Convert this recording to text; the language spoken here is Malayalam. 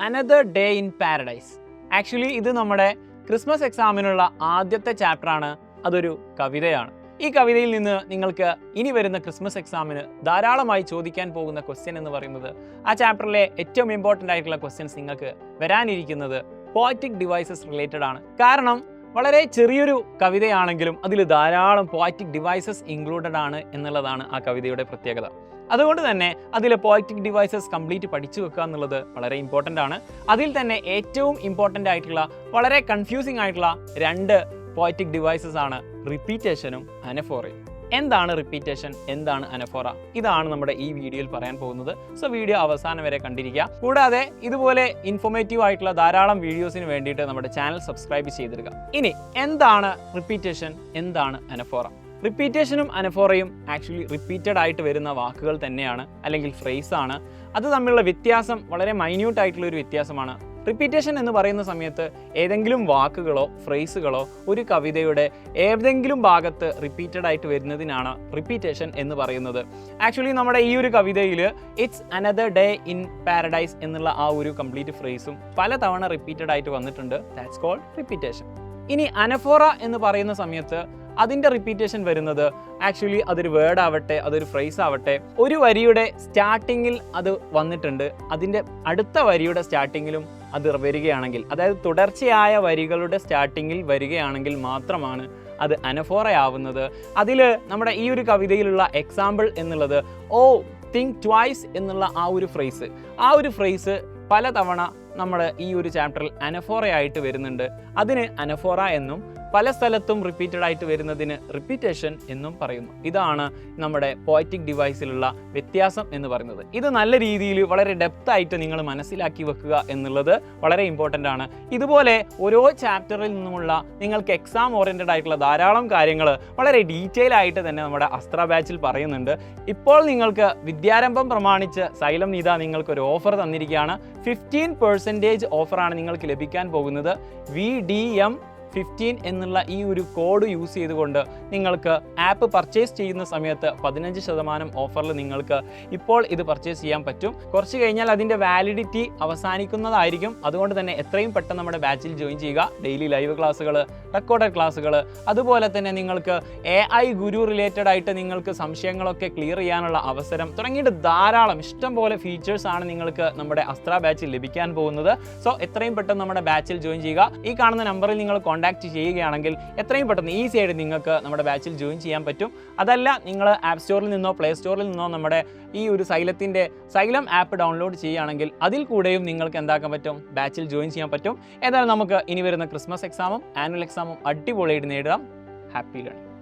Another day in paradise. Actually ഇത് നമ്മുടെ ക്രിസ്മസ് എക്സാമിനുള്ള ആദ്യത്തെ ചാപ്റ്ററാണ്. അതൊരു കവിതയാണ്. ഈ കവിതയിൽ നിന്ന് നിങ്ങൾക്ക് ഇനി വരുന്ന ക്രിസ്മസ് എക്സാമിന് ധാരാളമായി ചോദിക്കാൻ പോകുന്ന ക്വസ്റ്റ്യൻ എന്ന് പറയുന്നത്, ആ ചാപ്റ്ററിലെ ഏറ്റവും ഇമ്പോർട്ടൻ്റ് ആയിട്ടുള്ള ക്വസ്റ്റ്യൻസ് നിങ്ങൾക്ക് വരാനിരിക്കുന്നത് പോയറ്റിക് ഡിവൈസസ് റിലേറ്റഡ് ആണ്. കാരണം വളരെ ചെറിയൊരു കവിതയാണെങ്കിലും അതിൽ ധാരാളം പോയറ്റിക് ഡിവൈസസ് ഇൻക്ലൂഡഡ് ആണ് എന്നുള്ളതാണ് ആ കവിതയുടെ പ്രത്യേകത. അതുകൊണ്ട് തന്നെ അതിലെ പോയറ്റിക് ഡിവൈസസ് കംപ്ലീറ്റ് പഠിച്ചു വെക്കുക എന്നുള്ളത് വളരെ ഇമ്പോർട്ടൻ്റ് ആണ്. അതിൽ തന്നെ ഏറ്റവും ഇമ്പോർട്ടൻ്റ് ആയിട്ടുള്ള വളരെ കൺഫ്യൂസിംഗ് ആയിട്ടുള്ള രണ്ട് പോയറ്റിക് ഡിവൈസസ് ആണ് റിപ്പീറ്റേഷനും അനഫോറയും. എന്താണ് റിപ്പീറ്റേഷൻ, എന്താണ് അനഫോറ, ഇതാണ് നമ്മുടെ ഈ വീഡിയോയിൽ പറയാൻ പോകുന്നത്. സോ വീഡിയോ അവസാനം വരെ കണ്ടിരിക്കുക. കൂടാതെ ഇതുപോലെ ഇൻഫോർമേറ്റീവ് ആയിട്ടുള്ള ധാരാളം വീഡിയോസിന് വേണ്ടിയിട്ട് നമ്മുടെ ചാനൽ സബ്സ്ക്രൈബ് ചെയ്തിടുക. ഇനി എന്താണ് റിപ്പീറ്റേഷൻ, എന്താണ് അനഫോറ? റിപ്പീറ്റേഷനും അനഫോറയും ആക്ച്വലി റിപ്പീറ്റഡ് ആയിട്ട് വരുന്ന വാക്കുകൾ തന്നെയാണ്, അല്ലെങ്കിൽ ഫ്രേസ് ആണ്. അത് തമ്മിലുള്ള വ്യത്യാസം വളരെ മൈന്യൂട്ട് ആയിട്ടുള്ള ഒരു വ്യത്യാസമാണ്. റിപ്പീറ്റേഷൻ എന്ന് പറയുന്ന സമയത്ത് ഏതെങ്കിലും വാക്കുകളോ ഫ്രേസുകളോ ഒരു കവിതയുടെ ഏതെങ്കിലും ഭാഗത്ത് റിപ്പീറ്റഡ് ആയിട്ട് വരുന്നതിനാണ് റിപ്പീറ്റേഷൻ എന്ന് പറയുന്നത്. ആക്ച്വലി നമ്മുടെ ഈ ഒരു കവിതയിൽ it's another day in paradise എന്നുള്ള ആ ഒരു കംപ്ലീറ്റ് ഫ്രേസും പലതവണ റിപ്പീറ്റഡ് ആയിട്ട് വന്നിട്ടുണ്ട്. That's called repetition. ഇനി അനഫോറ എന്ന് പറയുന്ന സമയത്ത് അതിൻ്റെ റിപ്പീറ്റേഷൻ വരുന്നത് ആക്ച്വലി അതൊരു വേർഡ് ആവട്ടെ, അതൊരു ഫ്രേസ് ആവട്ടെ, ഒരു വരിയുടെ സ്റ്റാർട്ടിങ്ങിൽ അത് വന്നിട്ടുണ്ട്, അതിൻ്റെ അടുത്ത വരിയുടെ സ്റ്റാർട്ടിങ്ങിലും അത് വരികയാണെങ്കിൽ, അതായത് തുടർച്ചയായ വരികളുടെ സ്റ്റാർട്ടിങ്ങിൽ വരികയാണെങ്കിൽ മാത്രമാണ് അത് അനഫോറയാവുന്നത്. അതിൽ നമ്മുടെ ഈ ഒരു കവിതയിലുള്ള എക്സാമ്പിൾ എന്നുള്ളത് ഓ തിങ്ക് ട്വൈസ് എന്നുള്ള ആ ഒരു ഫ്രേസ് പലതവണ നമ്മുടെ ഈ ഒരു ചാപ്റ്ററിൽ അനഫോറയായിട്ട് വരുന്നുണ്ട്. അതിന് അനഫോറ എന്നും പല സ്ഥലത്തും റിപ്പീറ്റഡ് ആയിട്ട് വരുന്നതിന് റിപ്പീറ്റേഷൻ എന്നും പറയുന്നു. ഇതാണ് നമ്മുടെ പോയറ്റിക് ഡിവൈസിലുള്ള വ്യത്യാസം എന്ന് പറയുന്നത്. ഇത് നല്ല രീതിയിൽ വളരെ ഡെപ്ത് ആയിട്ട് നിങ്ങൾ മനസ്സിലാക്കി വെക്കുക എന്നുള്ളത് വളരെ ഇമ്പോർട്ടൻ്റ് ആണ്. ഇതുപോലെ ഓരോ ചാപ്റ്ററിൽ നിന്നുമുള്ള നിങ്ങൾക്ക് എക്സാം ഓറിയൻറ്റഡ് ആയിട്ടുള്ള ധാരാളം കാര്യങ്ങൾ വളരെ ഡീറ്റെയിൽ ആയിട്ട് തന്നെ നമ്മുടെ അസ്ത്ര ബാച്ചിൽ പറയുന്നുണ്ട്. ഇപ്പോൾ നിങ്ങൾക്ക് വിദ്യാരംഭം പ്രമാണിച്ച് സൈലം നീത നിങ്ങൾക്കൊരു ഓഫർ തന്നിരിക്കുകയാണ്. 15% ഓഫറാണ് നിങ്ങൾക്ക് ലഭിക്കാൻ പോകുന്നത്. VDM15 എന്നുള്ള ഈ ഒരു കോഡ് യൂസ് ചെയ്തുകൊണ്ട് നിങ്ങൾക്ക് ആപ്പ് പർച്ചേസ് ചെയ്യുന്ന സമയത്ത് 15% ഓഫറിൽ നിങ്ങൾക്ക് ഇപ്പോൾ ഇത് പർച്ചേസ് ചെയ്യാൻ പറ്റും. കുറച്ച് കഴിഞ്ഞാൽ അതിൻ്റെ വാലിഡിറ്റി അവസാനിക്കുന്നതായിരിക്കും. അതുകൊണ്ട് തന്നെ എത്രയും പെട്ടെന്ന് നമ്മുടെ ബാച്ചിൽ ജോയിൻ ചെയ്യുക. ഡെയിലി ലൈവ് ക്ലാസ്സുകൾ, റെക്കോർഡഡ് ക്ലാസ്സുകൾ, അതുപോലെ തന്നെ നിങ്ങൾക്ക് AI ഗുരു റിലേറ്റഡ് ആയിട്ട് നിങ്ങൾക്ക് സംശയങ്ങളൊക്കെ ക്ലിയർ ചെയ്യാനുള്ള അവസരം തുടങ്ങിയിട്ട് ധാരാളം ഇഷ്ടംപോലെ ഫീച്ചേഴ്സ് ആണ് നിങ്ങൾക്ക് നമ്മുടെ അസ്ത്ര ബാച്ചിൽ ലഭിക്കാൻ പോകുന്നത്. സോ എത്രയും പെട്ടെന്ന് നമ്മുടെ ബാച്ചിൽ ജോയിൻ ചെയ്യുക. ഈ കാണുന്ന നമ്പറിൽ നിങ്ങൾ കോൺടാക്ട് ചെയ്യുകയാണെങ്കിൽ എത്രയും പെട്ടെന്ന് ഈസി ആയിട്ട് നിങ്ങൾക്ക് നമ്മുടെ ബാച്ചിൽ ജോയിൻ ചെയ്യാൻ പറ്റും. അതല്ല, നിങ്ങൾ ആപ്പ് സ്റ്റോറിൽ നിന്നോ പ്ലേ സ്റ്റോറിൽ നിന്നോ നമ്മുടെ ഈ ഒരു സൈലം ആപ്പ് ഡൗൺലോഡ് ചെയ്യുകയാണെങ്കിൽ അതിൽ കൂടെയും നിങ്ങൾക്ക് എന്താക്കാൻ പറ്റും, ബാച്ചിൽ ജോയിൻ ചെയ്യാൻ പറ്റും. ഏതായാലും നമുക്ക് ഇനി വരുന്ന ക്രിസ്മസ് എക്സാമും ആനുവൽ എക്സാമും അടിപൊളിയായിട്ട് നേടാം. Happy learning.